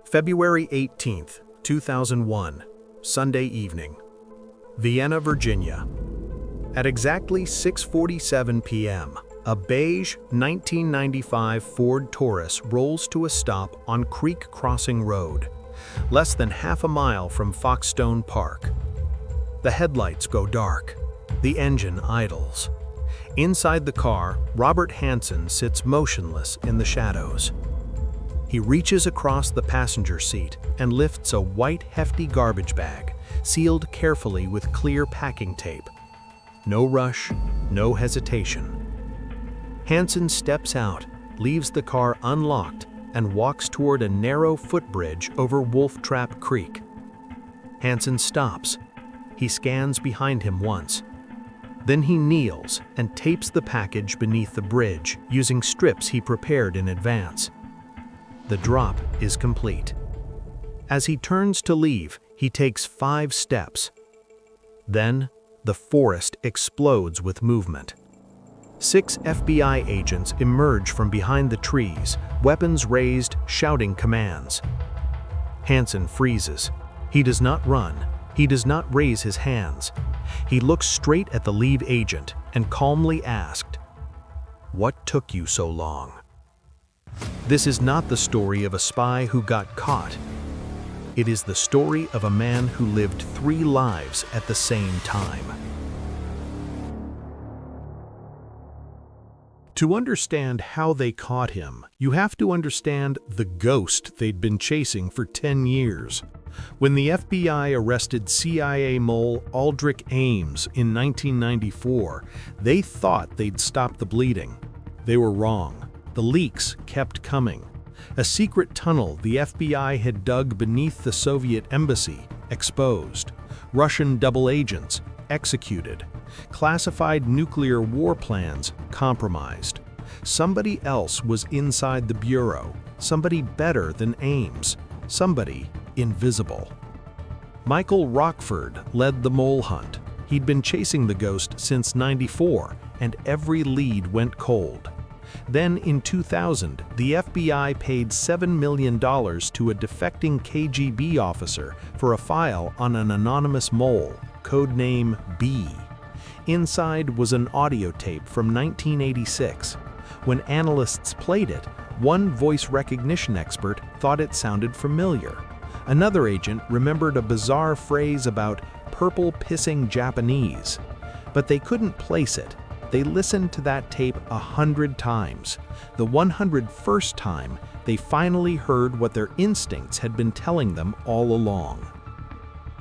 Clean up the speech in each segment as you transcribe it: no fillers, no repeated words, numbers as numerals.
February 18, 2001, Sunday evening. Vienna, Virginia. At exactly 6:47 p.m., a beige 1995 Ford Taurus rolls to a stop on Creek Crossing Road, less than half a mile from Foxstone Park. The headlights go dark. The engine idles. Inside the car, Robert Hanssen sits motionless in the shadows. He reaches across the passenger seat and lifts a white, hefty garbage bag, sealed carefully with clear packing tape. No rush, no hesitation. Hanssen steps out, leaves the car unlocked, and walks toward a narrow footbridge over Wolf Trap Creek. Hanssen stops. He scans behind him once. Then he kneels and tapes the package beneath the bridge using strips he prepared in advance. The drop is complete. As he turns to leave, he takes 5 steps. Then, the forest explodes with movement. 6 FBI agents emerge from behind the trees, weapons raised, shouting commands. Hanssen freezes. He does not run. He does not raise his hands. He looks straight at the lead agent and calmly asked, "What took you so long?" This is not the story of a spy who got caught. It is the story of a man who lived 3 lives at the same time. To understand how they caught him, you have to understand the ghost they'd been chasing for 10 years. When the FBI arrested CIA mole Aldrich Ames in 1994, they thought they'd stop the bleeding. They were wrong. The leaks kept coming. A secret tunnel the FBI had dug beneath the Soviet embassy, exposed. Russian double agents, executed. Classified nuclear war plans, compromised. Somebody else was inside the bureau, somebody better than Ames, somebody invisible. Michael Rockford led the mole hunt. He'd been chasing the ghost since '94, and every lead went cold. Then in 2000, the FBI paid $7 million to a defecting KGB officer for a file on an anonymous mole, codename B. Inside was an audio tape from 1986. When analysts played it, one voice recognition expert thought it sounded familiar. Another agent remembered a bizarre phrase about purple pissing Japanese. But they couldn't place it. They listened to that tape 100 times. The 101st time, they finally heard what their instincts had been telling them all along.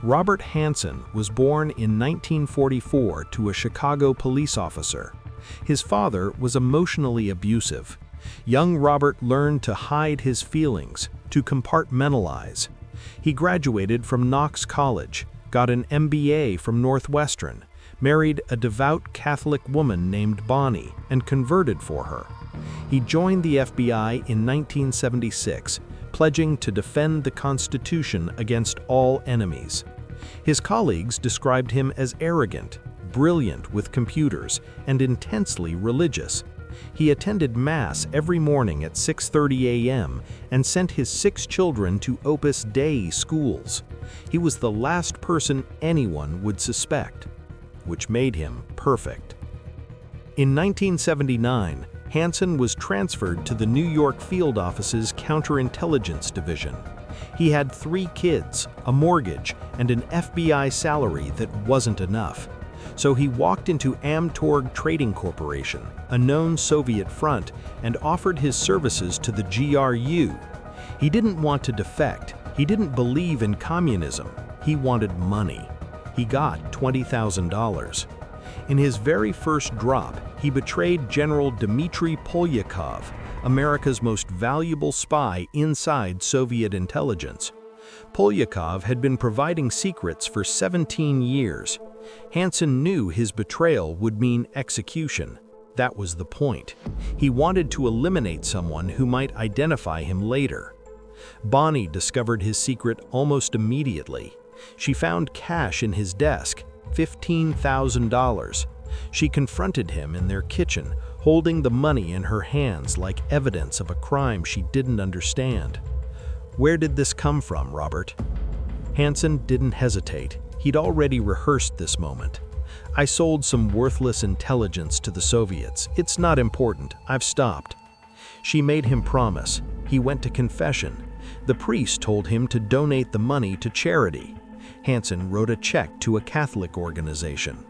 Robert Hanssen was born in 1944 to a Chicago police officer. His father was emotionally abusive. Young Robert learned to hide his feelings, to compartmentalize. He graduated from Knox College, got an MBA from Northwestern, married a devout Catholic woman named Bonnie, and converted for her. He joined the FBI in 1976, pledging to defend the Constitution against all enemies. His colleagues described him as arrogant, brilliant with computers, and intensely religious. He attended Mass every morning at 6:30 a.m. and sent his 6 children to Opus Dei schools. He was the last person anyone would suspect, which made him perfect. In 1979, Hanssen was transferred to the New York field office's counterintelligence division. He had 3 kids, a mortgage, and an FBI salary that wasn't enough. So he walked into Amtorg Trading Corporation, a known Soviet front, and offered his services to the GRU. He didn't want to defect. He didn't believe in communism. He wanted money. He got $20,000. In his very first drop, he betrayed General Dmitry Polyakov, America's most valuable spy inside Soviet intelligence. Polyakov had been providing secrets for 17 years. Hanssen knew his betrayal would mean execution. That was the point. He wanted to eliminate someone who might identify him later. Bonnie discovered his secret almost immediately. She found cash in his desk, $15,000. She confronted him in their kitchen, holding the money in her hands like evidence of a crime she didn't understand. Where did this come from, Robert? Hanssen didn't hesitate. He'd already rehearsed this moment. I sold some worthless intelligence to the Soviets. It's not important. I've stopped. She made him promise. He went to confession. The priest told him to donate the money to charity. Hanssen wrote a check to a Catholic organization.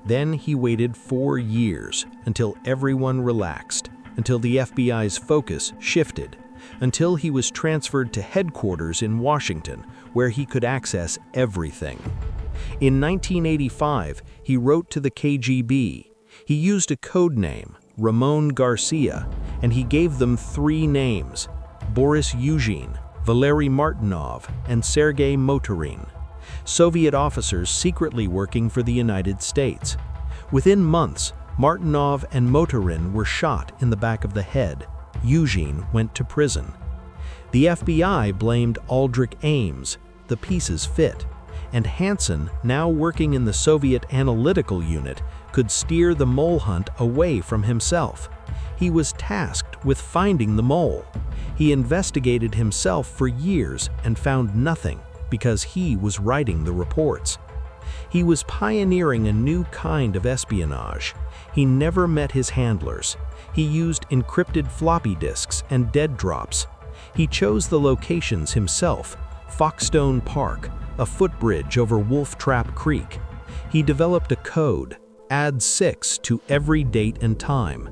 Then he waited 4 years until everyone relaxed, until the FBI's focus shifted, until he was transferred to headquarters in Washington, where he could access everything. In 1985, he wrote to the KGB. He used a code name, Ramon Garcia, and he gave them 3 names: Boris Yuzhin, Valery Martinov, and Sergei Motorin. Soviet officers secretly working for the United States. Within months, Martinov and Motorin were shot in the back of the head. Yuzhin went to prison. The FBI blamed Aldrich Ames. The pieces fit. And Hanssen, now working in the Soviet analytical unit, could steer the mole hunt away from himself. He was tasked with finding the mole. He investigated himself for years and found nothing because he was writing the reports. He was pioneering a new kind of espionage. He never met his handlers. He used encrypted floppy disks and dead drops. He chose the locations himself: Foxstone Park, a footbridge over Wolf Trap Creek. He developed a code, add 6 to every date and time.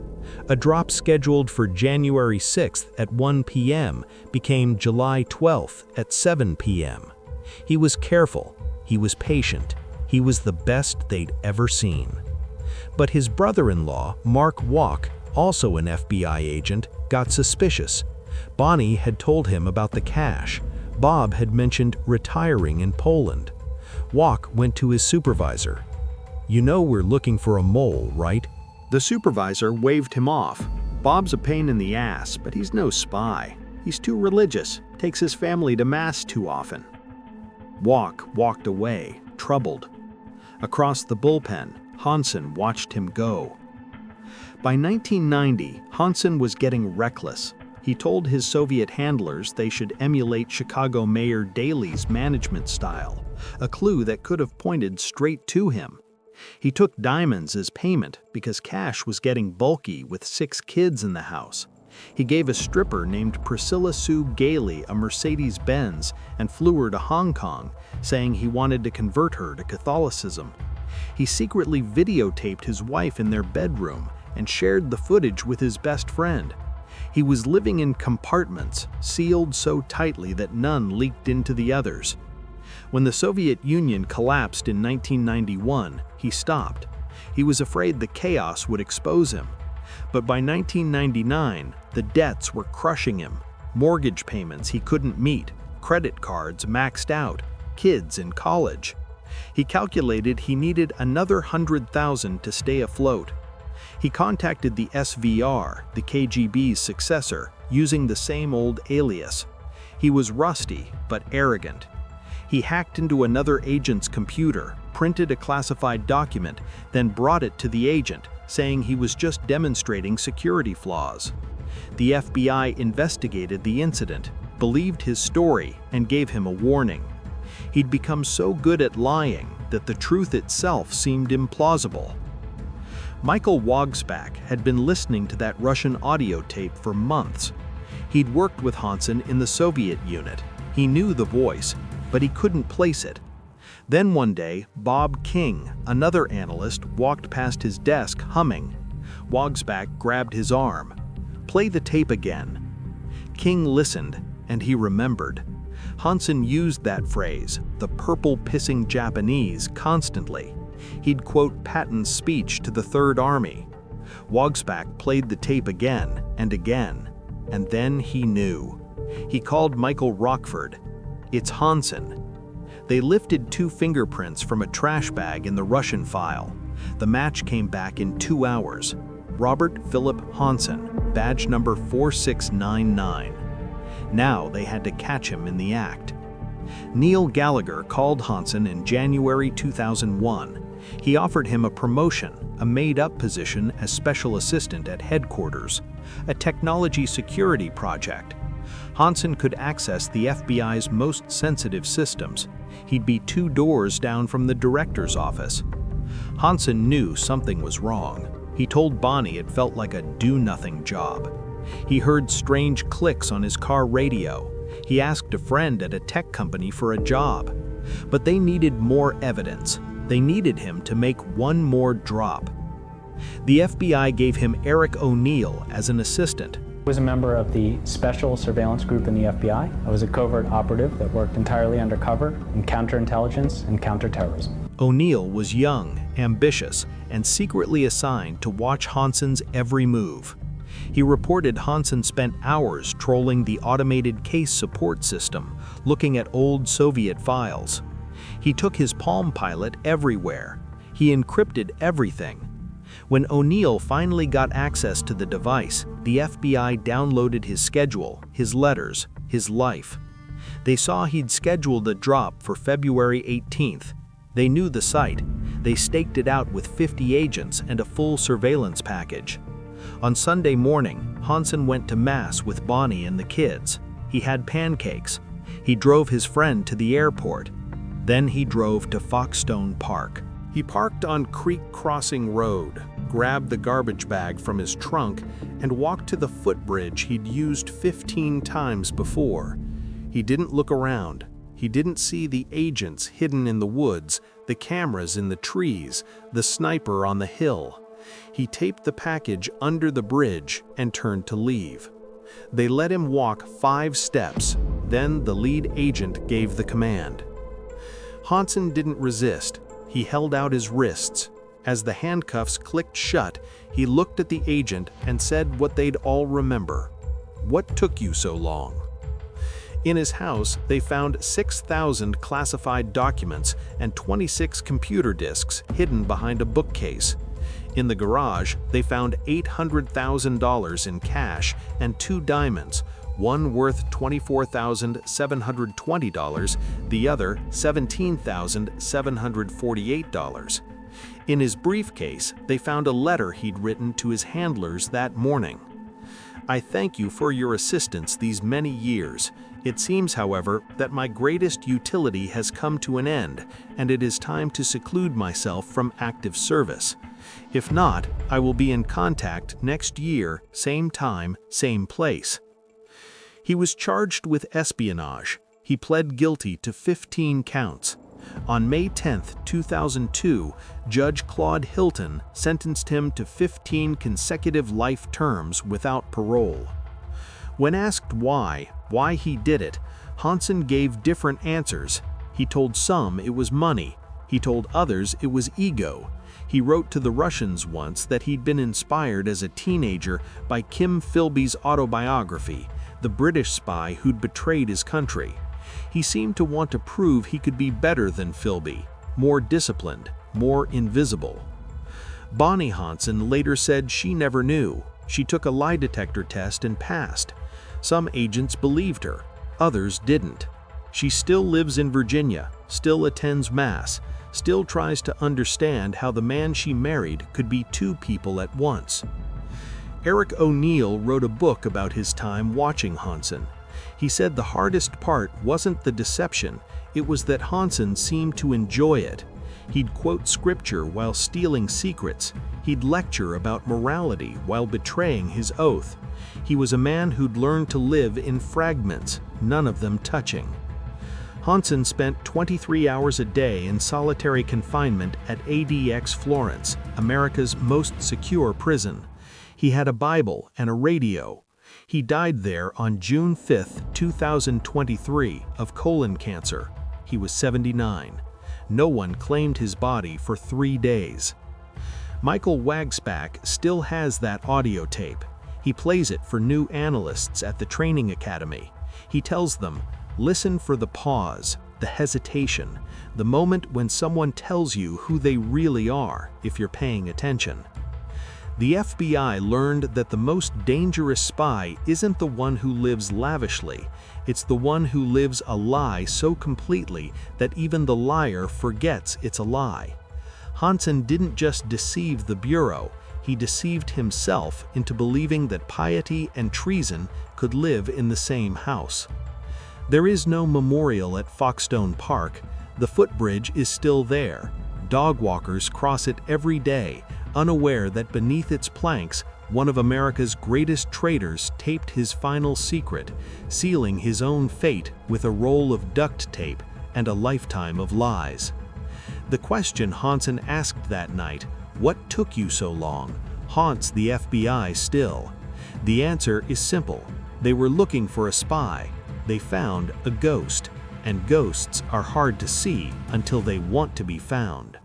A drop scheduled for January 6th at 1 p.m. became July 12th at 7 p.m. He was careful, he was patient, he was the best they'd ever seen. But his brother-in-law, Mark Walk, also an FBI agent, got suspicious. Bonnie had told him about the cash. Bob had mentioned retiring in Poland. Walk went to his supervisor. "You know we're looking for a mole, right?" The supervisor waved him off. "Bob's a pain in the ass, but he's no spy. He's too religious, takes his family to mass too often." Walk walked away, troubled. Across the bullpen, Hanssen watched him go. By 1990, Hanssen was getting reckless. He told his Soviet handlers they should emulate Chicago Mayor Daley's management style, a clue that could have pointed straight to him. He took diamonds as payment because cash was getting bulky with 6 kids in the house. He gave a stripper named Priscilla Sue Gailey a Mercedes-Benz and flew her to Hong Kong, saying he wanted to convert her to Catholicism. He secretly videotaped his wife in their bedroom and shared the footage with his best friend. He was living in compartments, sealed so tightly that none leaked into the others. When the Soviet Union collapsed in 1991, he stopped. He was afraid the chaos would expose him. But by 1999, the debts were crushing him. Mortgage payments he couldn't meet, credit cards maxed out, kids in college. He calculated he needed another 100,000 to stay afloat. He contacted the SVR, the KGB's successor, using the same old alias. He was rusty, but arrogant. He hacked into another agent's computer, printed a classified document, then brought it to the agent, saying he was just demonstrating security flaws. The FBI investigated the incident, believed his story, and gave him a warning. He'd become so good at lying that the truth itself seemed implausible. Michael Wagsback had been listening to that Russian audio tape for months. He'd worked with Hanssen in the Soviet unit. He knew the voice, but he couldn't place it. Then one day, Bob King, another analyst, walked past his desk humming. Wagsback grabbed his arm. "Play the tape again." King listened, and he remembered. Hanssen used that phrase, the purple-pissing Japanese, constantly. He'd quote Patton's speech to the Third Army. Wagsback played the tape again, and then he knew. He called Michael Rockford. "It's Hanssen." They lifted 2 fingerprints from a trash bag in the Russian file. The match came back in 2 hours. Robert Philip Hanssen, badge number 4699. Now they had to catch him in the act. Neil Gallagher called Hanssen in January 2001. He offered him a promotion, a made-up position as special assistant at headquarters, a technology security project. Hanssen could access the FBI's most sensitive systems. He'd be 2 doors down from the director's office. Hanssen knew something was wrong. He told Bonnie it felt like a do-nothing job. He heard strange clicks on his car radio. He asked a friend at a tech company for a job. But they needed more evidence. They needed him to make one more drop. The FBI gave him Eric O'Neill as an assistant. I was a member of the Special Surveillance Group in the FBI. I was a covert operative that worked entirely undercover in counterintelligence and counterterrorism. O'Neill was young, ambitious, and secretly assigned to watch Hanssen's every move. He reported Hanssen spent hours trolling the automated case support system, looking at old Soviet files. He took his Palm Pilot everywhere. He encrypted everything. When O'Neill finally got access to the device, the FBI downloaded his schedule, his letters, his life. They saw he'd scheduled a drop for February 18th. They knew the site. They staked it out with 50 agents and a full surveillance package. On Sunday morning, Hanssen went to Mass with Bonnie and the kids. He had pancakes. He drove his friend to the airport. Then he drove to Foxstone Park. He parked on Creek Crossing Road, grabbed the garbage bag from his trunk, and walked to the footbridge he'd used 15 times before. He didn't look around. He didn't see the agents hidden in the woods, the cameras in the trees, the sniper on the hill. He taped the package under the bridge and turned to leave. They let him walk 5 steps. Then the lead agent gave the command. Hanssen didn't resist. He held out his wrists. As the handcuffs clicked shut, he looked at the agent and said what they'd all remember. "What took you so long?" In his house, they found 6,000 classified documents and 26 computer disks hidden behind a bookcase. In the garage, they found $800,000 in cash and 2 diamonds, one worth $24,720, the other $17,748. In his briefcase, they found a letter he'd written to his handlers that morning. "I thank you for your assistance these many years. It seems, however, that my greatest utility has come to an end, and it is time to seclude myself from active service. If not, I will be in contact next year, same time, same place." He was charged with espionage. He pled guilty to 15 counts. On May 10, 2002, Judge Claude Hilton sentenced him to 15 consecutive life terms without parole. When asked why he did it, Hanssen gave different answers. He told some it was money. He told others it was ego. He wrote to the Russians once that he'd been inspired as a teenager by Kim Philby's autobiography, the British spy who'd betrayed his country. He seemed to want to prove he could be better than Philby, more disciplined, more invisible. Bonnie Hanssen later said she never knew. She took a lie detector test and passed. Some agents believed her, others didn't. She still lives in Virginia, still attends Mass, still tries to understand how the man she married could be 2 people at once. Eric O'Neill wrote a book about his time watching Hanssen. He said the hardest part wasn't the deception, it was that Hanssen seemed to enjoy it. He'd quote scripture while stealing secrets. He'd lecture about morality while betraying his oath. He was a man who'd learned to live in fragments, none of them touching. Hanssen spent 23 hours a day in solitary confinement at ADX Florence, America's most secure prison. He had a Bible and a radio. He died there on June 5, 2023, of colon cancer. He was 79. No one claimed his body for 3 days. Michael Wagsback still has that audio tape. He plays it for new analysts at the training academy. He tells them, listen for the pause, the hesitation, the moment when someone tells you who they really are, if you're paying attention. The FBI learned that the most dangerous spy isn't the one who lives lavishly, it's the one who lives a lie so completely that even the liar forgets it's a lie. Hanssen didn't just deceive the Bureau, he deceived himself into believing that piety and treason could live in the same house. There is no memorial at Foxstone Park. The footbridge is still there. Dog walkers cross it every day, unaware that beneath its planks, one of America's greatest traitors taped his final secret, sealing his own fate with a roll of duct tape and a lifetime of lies. The question Hanssen asked that night, "What took you so long?" haunts the FBI still. The answer is simple. They were looking for a spy. They found a ghost, and ghosts are hard to see until they want to be found.